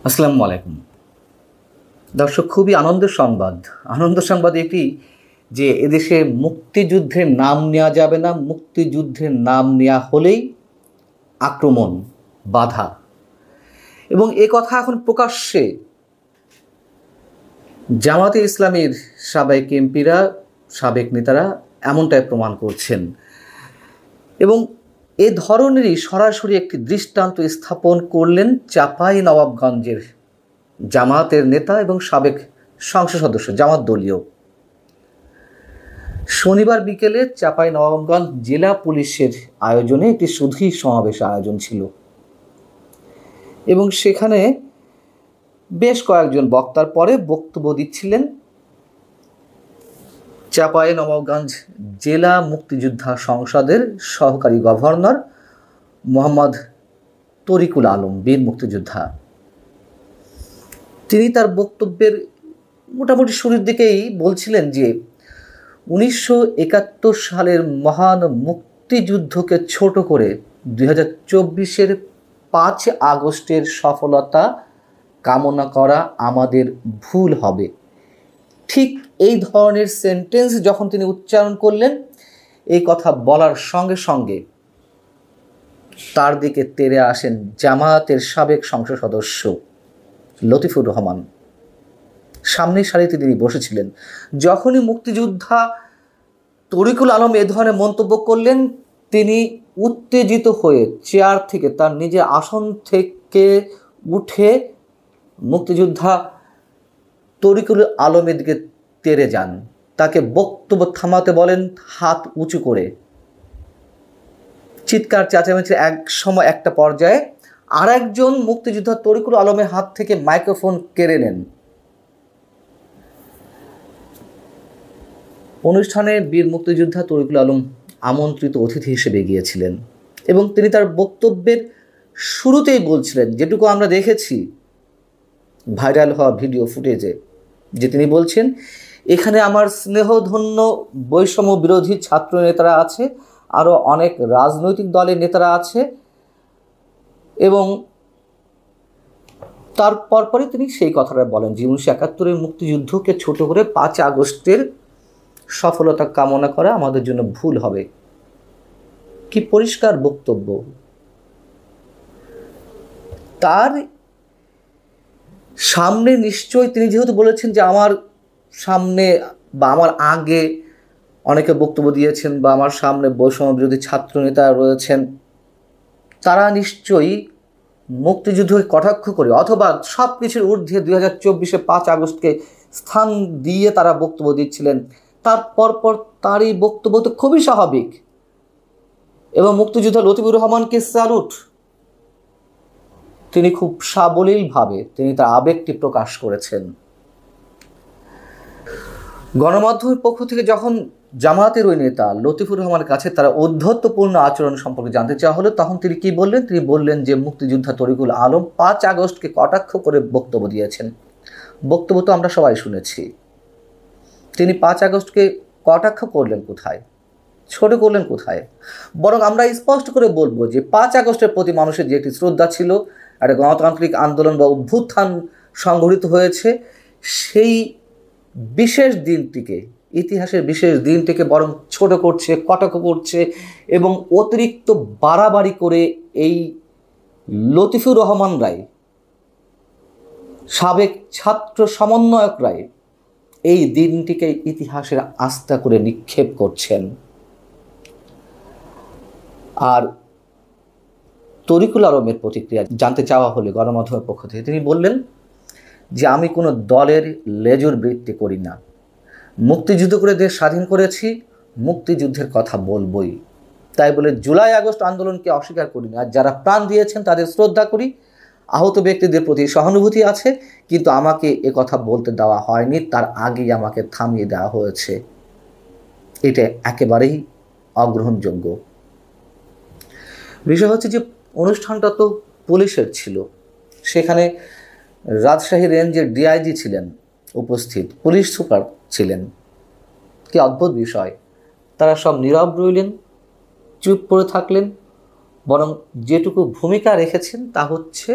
আসসালামু আলাইকুম দর্শক, খুবই আনন্দ সংবাদ এটি যে এদেশে মুক্তিযুদ্ধের নাম নেওয়া যাবে না। মুক্তিযুদ্ধের নাম নেওয়া হলেই আক্রমণ, বাধা, এবং এ কথা এখন প্রকাশ্যে জামাতে ইসলামীর সাবেক এমপিরা, সাবেক নেতারা এমনটাই প্রমাণ করছেন এবং এ ধরনেরই সরাসরি একটি দৃষ্টান্ত স্থাপন করলেন চাঁপাইনবাবগঞ্জের জামাতের নেতা এবং সাবেক সংসদ সদস্য, জামাত দলীয়। শনিবার বিকেলে চাঁপাইনবাবগঞ্জ জেলা পুলিশের আয়োজনে একটি সুধী সমাবেশ আয়োজন ছিল এবং সেখানে বেশ কয়েকজন বক্তার পরে বক্তব্য দিচ্ছিলেন চাঁপাইনবাবগঞ্জ জেলা মুক্তিযোদ্ধা সংসদের সহকারী গভর্নর মোহাম্মদ তরিকুল আলম, বীর মুক্তিযোদ্ধা। তিনি তার বক্তব্যের মোটামুটি শুরুর দিকেই বলছিলেন যে 1971 সালের মহান মুক্তিযুদ্ধকে ছোট করে 2024-এর 5 আগস্টের সফলতা কামনা করা আমাদের ভুল হবে। ঠিক এই ধরনের সেন্টেন্স যখন তিনি উচ্চারণ করলেন, এই কথা বলার সঙ্গে সঙ্গে তার দিকে তেড়ে আসেন জামায়াতের সাবেক সংসদ সদস্য লতিফুর রহমান। সামনের সারিতে তিনি বসেছিলেন। যখনই মুক্তিযোদ্ধা তরিকুল আলম এ ধরনের মন্তব্য করলেন, তিনি উত্তেজিত হয়ে চেয়ার থেকে, তার নিজের আসন থেকে উঠে মুক্তিযোদ্ধা তরিকুল আলমের দিকে তেড়ে যান। তাকে বক্তব্য থামাতে বলেন হাত উঁচু করে। চিৎকার চেঁচামেচির এক সময় একটা পর্যায়ে আর একজন মুক্তিযোদ্ধা তরিকুল আলমের হাত থেকে মাইক্রোফোন কেড়ে নেন। অনুষ্ঠানে বীর মুক্তিযোদ্ধা তরিকুল আলম আমন্ত্রিত অতিথি হিসেবে গিয়েছিলেন এবং তিনি তার বক্তব্যের শুরুতেই বলছিলেন, যেটুকু আমরা দেখেছি ভাইরাল হওয়া ভিডিও ফুটেজে, যে তিনি বলছেন, এখানে আমার স্নেহধন্য বৈষম্য বিরোধী ছাত্র নেতারা আছে, আরও অনেক রাজনৈতিক দলের নেতারা আছে, এবং তার পরপরই তিনি সেই কথাটা বলেন যে 1971-এর মুক্তিযুদ্ধকে ছোট করে 5 আগস্টের সফলতা কামনা করা আমাদের জন্য ভুল হবে। কি পরিষ্কার বক্তব্য! তার সামনে নিশ্চয়ই তিনি যেহেতু বলেছেন যে আমার সামনে বা আমার আগে অনেকে বক্তব্য দিয়েছেন বা আমার সামনে বৈষম্য বিরোধী ছাত্র নেতা রয়েছেন, তারা নিশ্চয়ই মুক্তিযুদ্ধকে কটাক্ষ করে অথবা সব কিছুর ঊর্ধ্বে 2024-এ 5 আগস্টকে স্থান দিয়ে তারা বক্তব্য দিচ্ছিলেন। তার পরপর তার এই বক্তব্য তো খুবই স্বাভাবিক এবং মুক্তিযোদ্ধা লতিফুর রহমানকে স্যালুট। তিনি খুব সাবলীলভাবে তিনি তার আবেগটি প্রকাশ করেছেন। গণমাধ্যমের পক্ষ থেকে যখন জামায়াতের ওই নেতা লতিফুর রহমানের কাছে তারা ঔদ্ধত্যপূর্ণ আচরণ সম্পর্কে জানতে চাওয়া হলো, তখন তিনি কি বললেন? তিনি বললেন যে মুক্তিযোদ্ধা তরিকুল আলম 5 আগস্টকে কটাক্ষ করে বক্তব্য দিয়েছেন। বক্তব্য তো আমরা সবাই শুনেছি। তিনি 5 আগস্টকে কটাক্ষ করলেন কোথায়, ছোট করলেন কোথায়? বরং আমরা স্পষ্ট করে বলবো যে 5 আগস্টের প্রতি মানুষের যে একটি শ্রদ্ধা ছিল, একটা গণতান্ত্রিক আন্দোলন বা অভ্যুত্থান সংঘটিত হয়েছে, সেই বিশেষ দিনটিকে, ইতিহাসের বিশেষ দিনটিকে বরং ছোট করছে, কটাক্ষ করছে এবং অতিরিক্ত বাড়াবাড়ি করে এই লতিফুর রহমান রায়, সাবেক ছাত্র সমন্বয়ক রায় এই দিনটিকে ইতিহাসের আস্থা করে নিক্ষেপ করছেন। আর তরিকুল আলমের প্রতিক্রিয়া জানতে চাওয়া হলে গণমাধ্যমের পক্ষ থেকে তিনি বললেন যে আমি কোনো দলের লেজুর বৃত্তি করি না, মুক্তিযুদ্ধ করে দেশ স্বাধীন করেছি, মুক্তিযুদ্ধের কথা বলবই। তাই বলে জুলাই আগস্ট আন্দোলনকে অস্বীকার করি না। আর যারা প্রাণ দিয়েছেন তাদের শ্রদ্ধা করি, আহত ব্যক্তিদের প্রতি সহানুভূতি আছে, কিন্তু আমাকে এ কথা বলতে দেওয়া হয়নি, তার আগেই আমাকে থামিয়ে দেওয়া হয়েছে। এটা একেবারেই অগ্রহণযোগ্য। বিষয় হচ্ছে যে অনুষ্ঠানটা তো পুলিশের ছিল, সেখানে রাজশাহী রেঞ্জের ডিআইজি ছিলেন উপস্থিত, পুলিশ সুপার ছিলেন। কি অদ্ভুত বিষয়! তারা সব নীরব রইলেন, চুপ করে থাকলেন, বরং যেটুকু ভূমিকা রেখেছেন তা হচ্ছে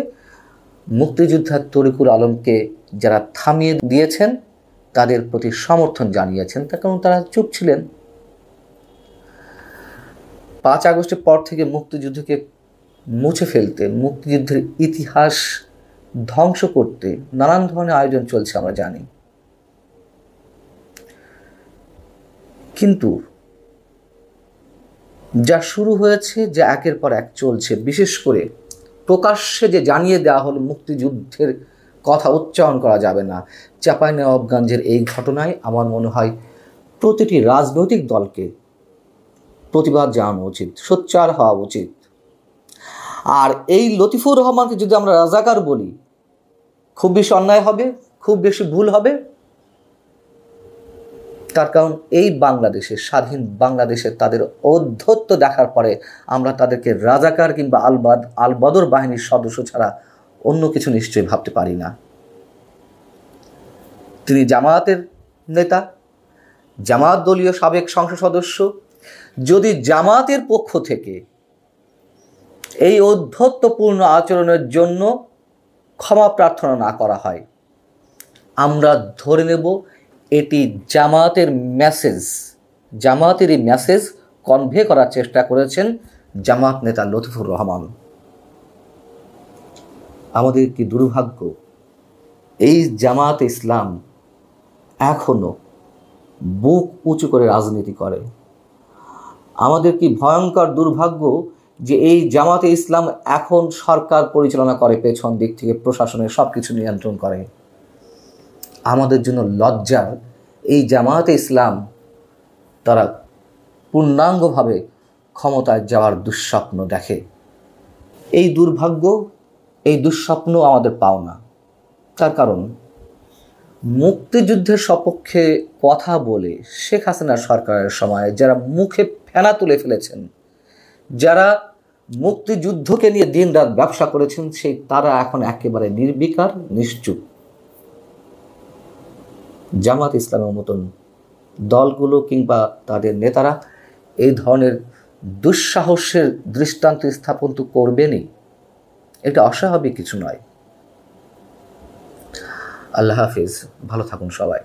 মুক্তিযোদ্ধা তরিকুল আলমকে যারা থামিয়ে দিয়েছেন তাদের প্রতি সমর্থন জানিয়েছেন, তার কারণ তারা চুপ ছিলেন। 5 আগস্টের পর থেকে মুক্তিযুদ্ধকে মুছে ফেলতে, মুক্তিযুদ্ধের ইতিহাস ধ্বংস করতে নানান ধরনের আয়োজন চলছে আমরা জানি। কিন্তু যা শুরু হয়েছে, যা একের পর এক চলছে, বিশেষ করে প্রকাশ্যে যে জানিয়ে দেওয়া হলো মুক্তিযুদ্ধের কথা উচ্চারণ করা যাবে না, চাঁপাইনবাবগঞ্জের এই ঘটনায় আমার মনে হয় প্রতিটি রাজনৈতিক দলকে প্রতিবাদ জানানো উচিত, সোচ্চার হওয়া উচিত। আর এই লতিফুর রহমানকে যদি আমরা রাজাকার বলি, খুব বেশি অন্যায় হবে, খুব বেশি ভুল হবে। তার কারণ এই বাংলাদেশে, স্বাধীন বাংলাদেশে তাদের ঔদ্ধত্য দেখার পরে আমরা তাদেরকে রাজাকার কিংবা আলবদর বাহিনীর সদস্য ছাড়া অন্য কিছু নিশ্চয়ই ভাবতে পারি না। তিনি জামায়াতের নেতা, জামায়াত দলীয় সাবেক সংসদ সদস্য। যদি জামায়াতের পক্ষ থেকে এই ঔদ্ধত্যপূর্ণ আচরণের জন্য ক্ষমা প্রার্থনা না করা হয়, আমরা ধরে নেব এটি জামায়াতের মেসেজ, জামায়াতেরই মেসেজ কনভে করার চেষ্টা করেছেন জামায়াত নেতা লতিফুর রহমান। আমাদের কি দুর্ভাগ্য, এই জামায়াত ইসলাম এখনো বুক উঁচু করে রাজনীতি করে। আমাদের কি ভয়ঙ্কর দুর্ভাগ্য যে এই জামাতে ইসলাম এখন সরকার পরিচালনা করে, পেছন দিক থেকে প্রশাসনের সব কিছু নিয়ন্ত্রণ করে। আমাদের জন্য লজ্জার, এই জামাতে ইসলাম তারা পূর্ণাঙ্গভাবে ক্ষমতায় যাওয়ার দুঃস্বপ্ন দেখে। এই দুর্ভাগ্য, এই দুঃস্বপ্ন আমাদের পাওনা। তার কারণ মুক্তিযুদ্ধের সপক্ষে কথা বলে শেখ হাসিনার সরকারের সময় যারা মুখে ফেনা তুলে ফেলেছেন, যারা মুক্তিযুদ্ধকে নিয়ে দিনরাত ব্যবসা করেছেন, সেই তারা এখন একেবারে নির্বিকার, নিশ্চুপ। জামাত ইসলামের মতন দলগুলো কিংবা তাদের নেতারা এই ধরনের দুঃসাহসের দৃষ্টান্ত স্থাপন তো করবেনই, এটা অস্বাভাবিক কিছু নয়। আল্লাহ হাফিজ, ভালো থাকুন সবাই।